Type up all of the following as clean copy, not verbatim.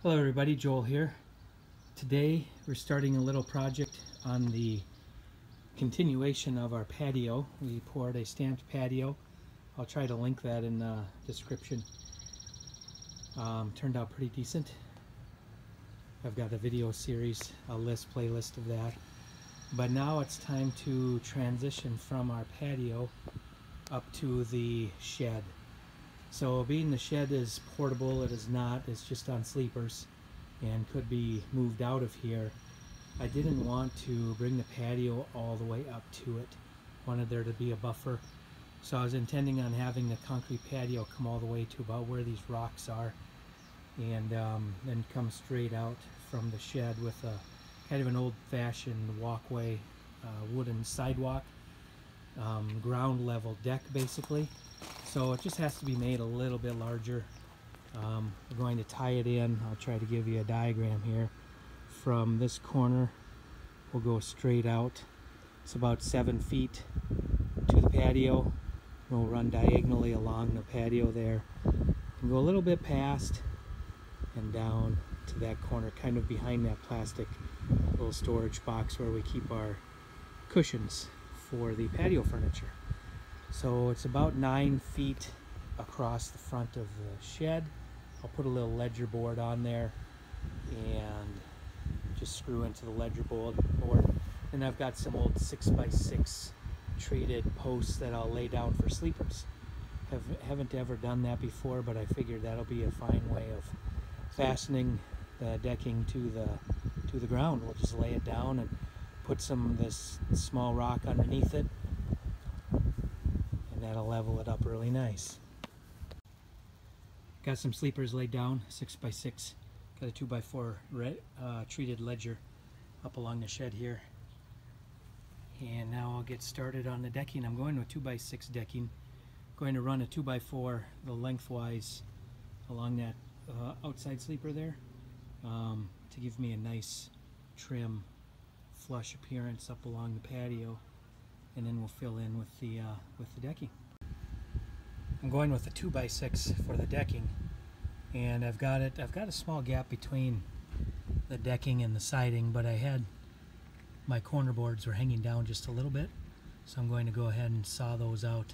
Hello everybody, Joel here. Today we're starting a little project on the continuation of our patio. We poured a stamped patio. I'll try to link that in the description. Turned out pretty decent. I've got a video series, a playlist of that. But now it's time to transition from our patio up to the shed. So being the shed is portable, it is not, it's just on sleepers and could be moved out of here. I didn't want to bring the patio all the way up to it. Wanted there to be a buffer. So I was intending on having the concrete patio come all the way to about where these rocks are and then come straight out from the shed with a kind of an old-fashioned walkway, wooden sidewalk, ground level deck basically. So it just has to be made a little bit larger. We're going to tie it in. I'll try to give you a diagram here. From this corner, we'll go straight out. It's about 7 feet to the patio. We'll run diagonally along the patio there and go a little bit past and down to that corner, kind of behind that plastic little storage box where we keep our cushions for the patio furniture. So it's about 9 feet across the front of the shed. I'll put a little ledger board on there and just screw into the ledger board. And I've got some old 6x6 treated posts that I'll lay down for sleepers. Haven't ever done that before, but I figured that'll be a fine way of fastening the decking to the ground. We'll just lay it down and put some of this small rock underneath it. That'll level it up really nice. Got some sleepers laid down, 6x6. Got a 2x4 treated ledger up along the shed here. And now I'll get started on the decking. I'm going with 2x6 decking. Going to run a 2x4 the lengthwise along that outside sleeper there to give me a nice trim flush appearance up along the patio. And then we'll fill in with the decking. I'm going with a 2x6 for the decking, and I've got a small gap between the decking and the siding, but I had my corner boards were hanging down just a little bit, so I'm going to go ahead and saw those out.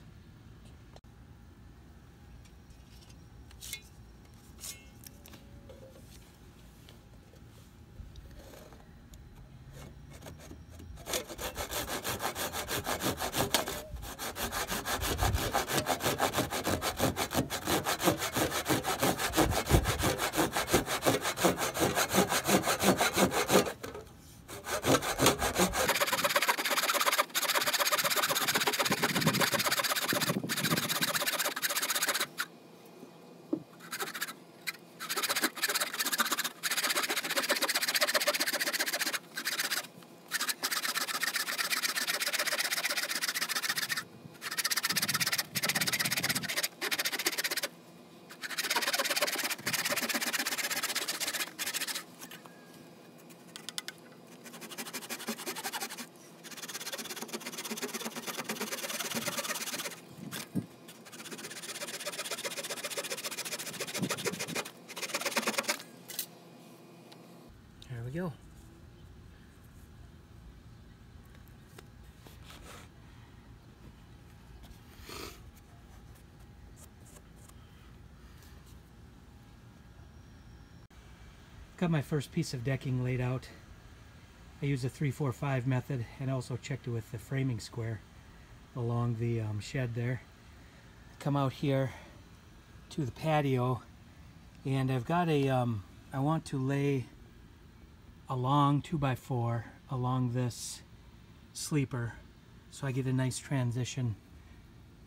There we go. Got my first piece of decking laid out. I used a 3-4-5 method and also checked it with the framing square along the shed there. Come out here to the patio, and I've got a I want to lay a long 2x4 along this sleeper so I get a nice transition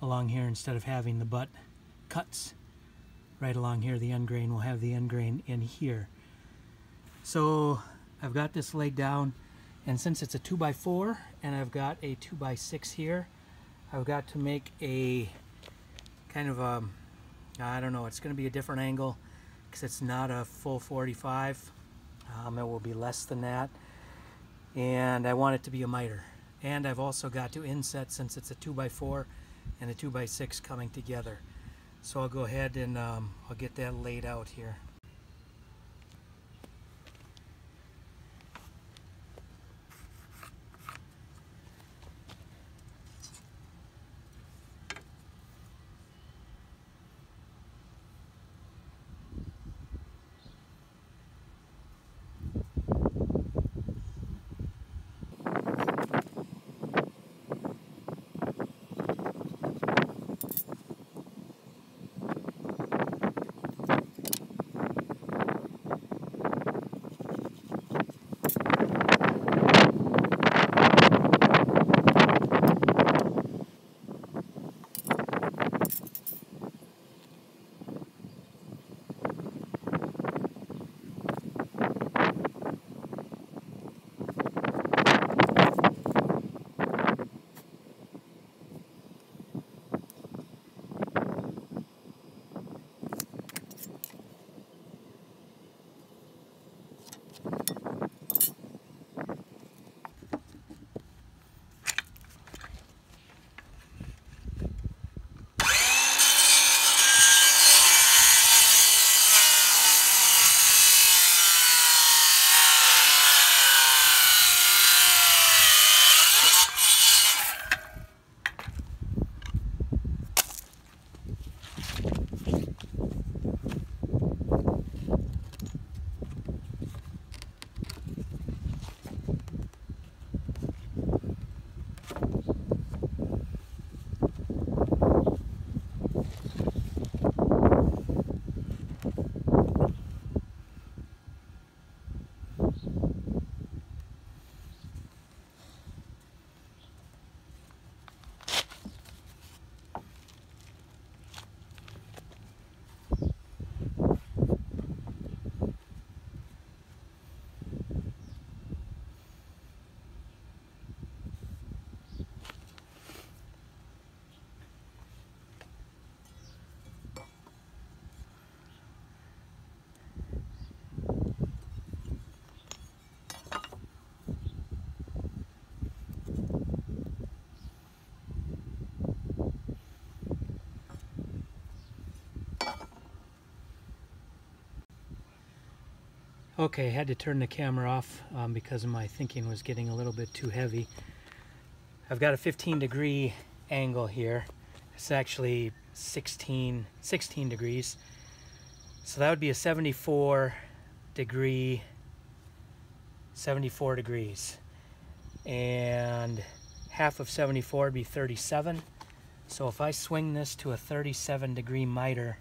along here instead of having the butt cuts right along here. The end grain will have the end grain in here. So I've got this laid down, and since it's a 2x4 and I've got a 2x6 here, I've got to make a kind of a, I don't know, it's going to be a different angle because it's not a full 45. It will be less than that, and I want it to be a miter. And I've also got to inset, since it's a 2x4 and a 2x6 coming together. So I'll go ahead and I'll get that laid out here. Okay, I had to turn the camera off because my thinking was getting a little bit too heavy. I've got a 15-degree angle here. It's actually 16 degrees. So that would be a 74 degrees. And half of 74 would be 37. So if I swing this to a 37-degree miter,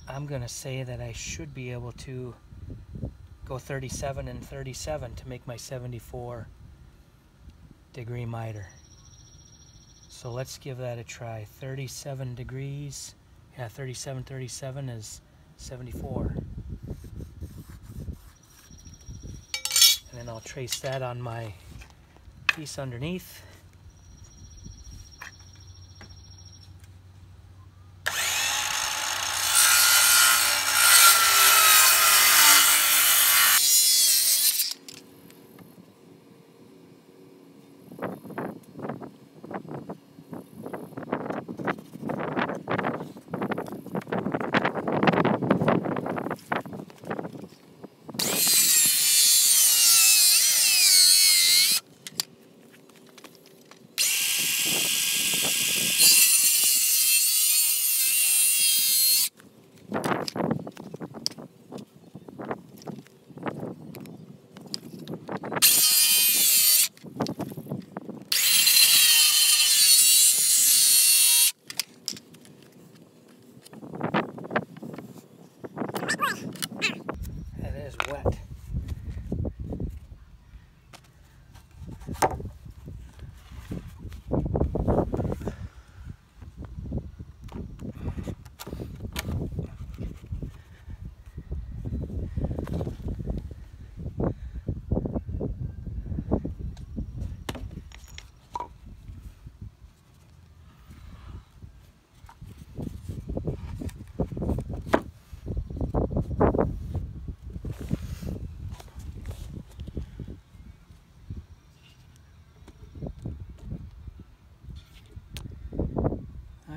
I'm gonna say that I should be able to go 37 and 37 to make my 74-degree miter. So let's give that a try. 37 degrees. Yeah, 37 is 74. And then I'll trace that on my piece underneath. That is wet.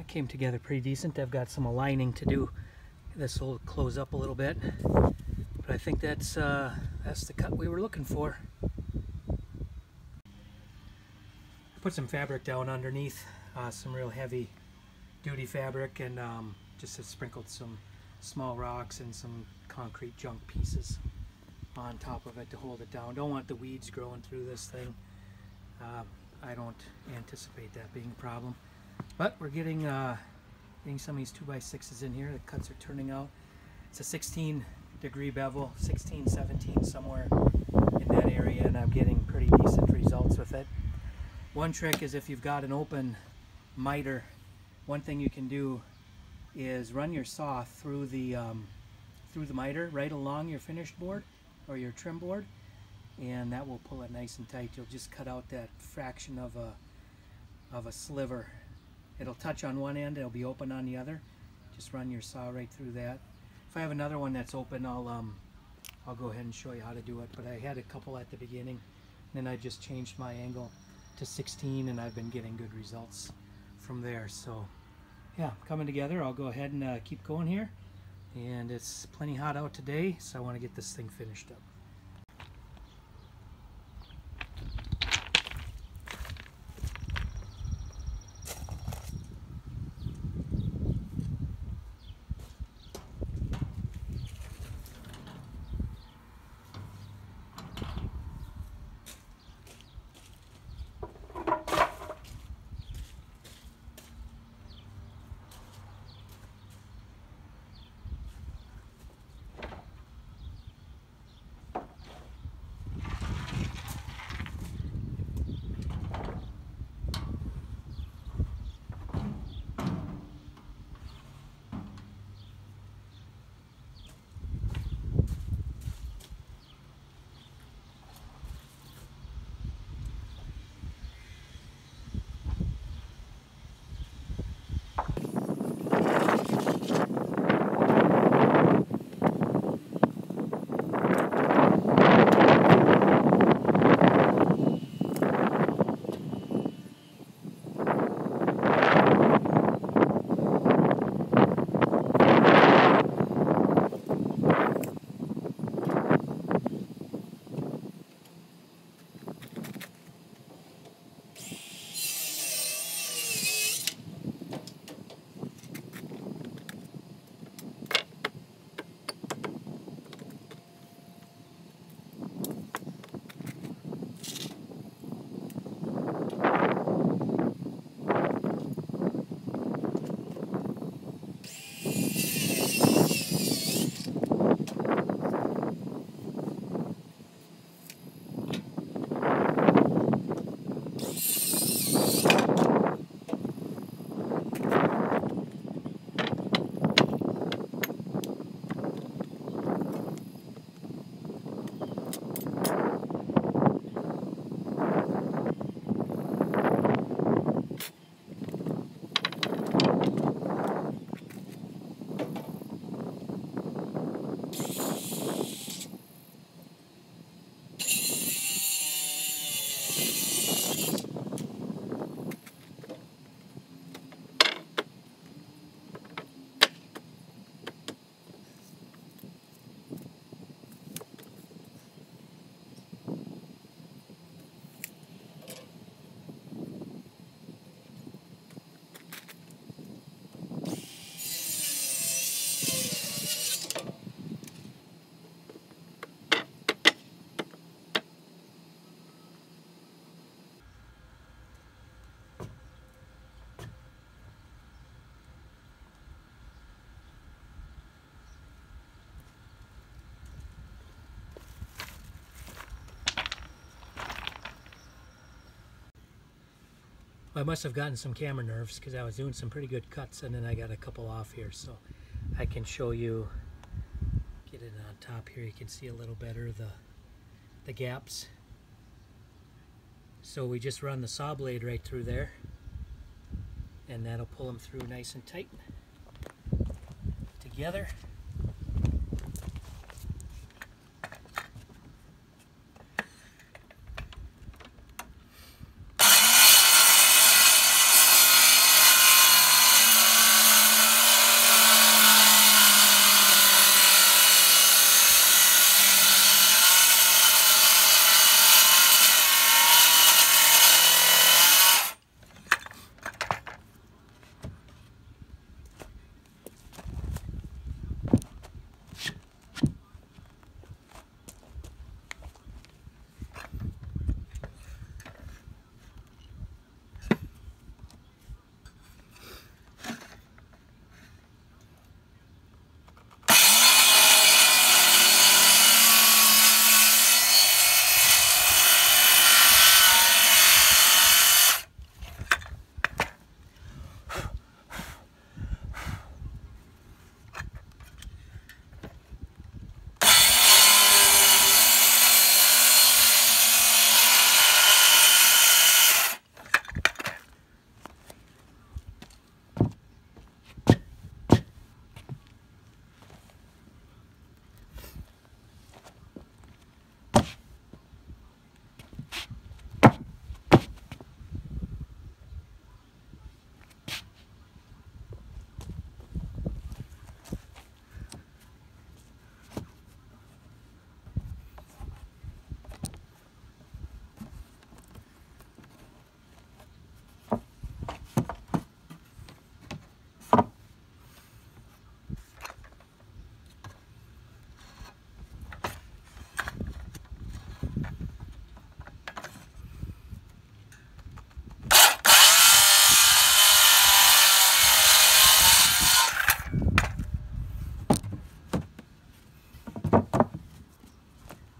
Came together pretty decent. I've got some aligning to do. This will close up a little bit, but I think that's the cut we were looking for. I put some fabric down underneath, some real heavy duty fabric, and just have sprinkled some small rocks and some concrete junk pieces on top of it to hold it down. Don't want the weeds growing through this thing. I don't anticipate that being a problem. But we're getting some of these 2x6s in here. The cuts are turning out. It's a 16-degree bevel, 16, 17, somewhere in that area, and I'm getting pretty decent results with it. One trick is if you've got an open miter, one thing you can do is run your saw through the miter right along your finished board or your trim board, and that will pull it nice and tight. You'll just cut out that fraction of a sliver. It'll touch on one end, it'll be open on the other. Just run your saw right through that. If I have another one that's open, I'll go ahead and show you how to do it. But I had a couple at the beginning, and then I just changed my angle to 16, and I've been getting good results from there. So yeah, coming together. I'll go ahead and keep going here. And it's plenty hot out today, so I want to get this thing finished up. I must have gotten some camera nerves because I was doing some pretty good cuts, and then I got a couple off here, so I can show you, get it on top here, you can see a little better the gaps. So we just run the saw blade right through there, and that'll pull them through nice and tight together.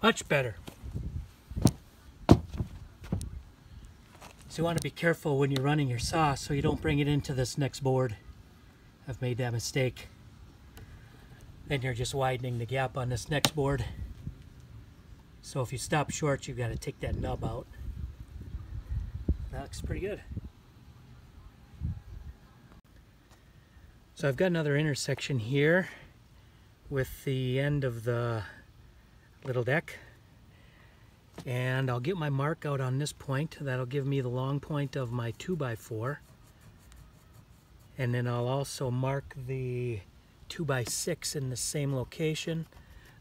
Much better. So you want to be careful when you're running your saw so you don't bring it into this next board. I've made that mistake. Then you're just widening the gap on this next board. So if you stop short, you've got to take that nub out. That looks pretty good. So I've got another intersection here with the end of the little deck, and I'll get my mark out on this point. That'll give me the long point of my 2x4, and then I'll also mark the 2x6 in the same location.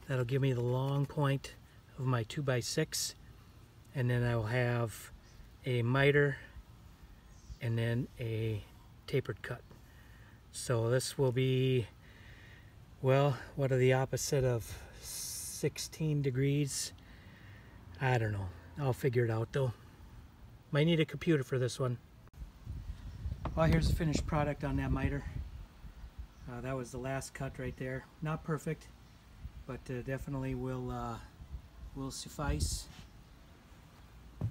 That'll give me the long point of my 2x6, and then I'll have a miter and then a tapered cut. So this will be, well, what are the opposite of 16 degrees? I don't know. I'll figure it out though. Might need a computer for this one. Well, here's the finished product on that miter. That was the last cut right there. Not perfect, but definitely will suffice. I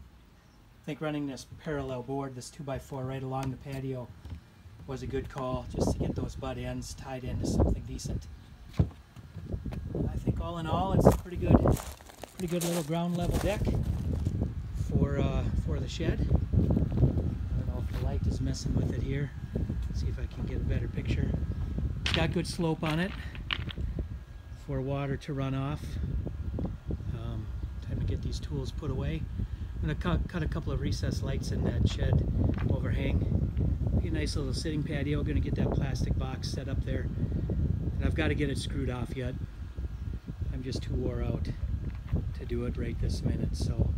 think running this parallel board, this 2x4 right along the patio, was a good call, just to get those butt ends tied into something decent. I think all in all, it's a pretty good little ground level deck for the shed. I don't know if the light is messing with it here. Let's see if I can get a better picture. It's got good slope on it. for water to run off. Time to get these tools put away. I'm going to cut a couple of recessed lights in that shed overhang. Be a nice little sitting patio. Going to get that plastic box set up there. And I've got to get it screwed off yet. I'm just too wore out to do it right this minute. So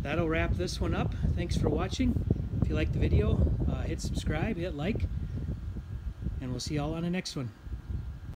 that'll wrap this one up. Thanks for watching. If you liked the video, hit subscribe, hit like, and we'll see y'all on the next one.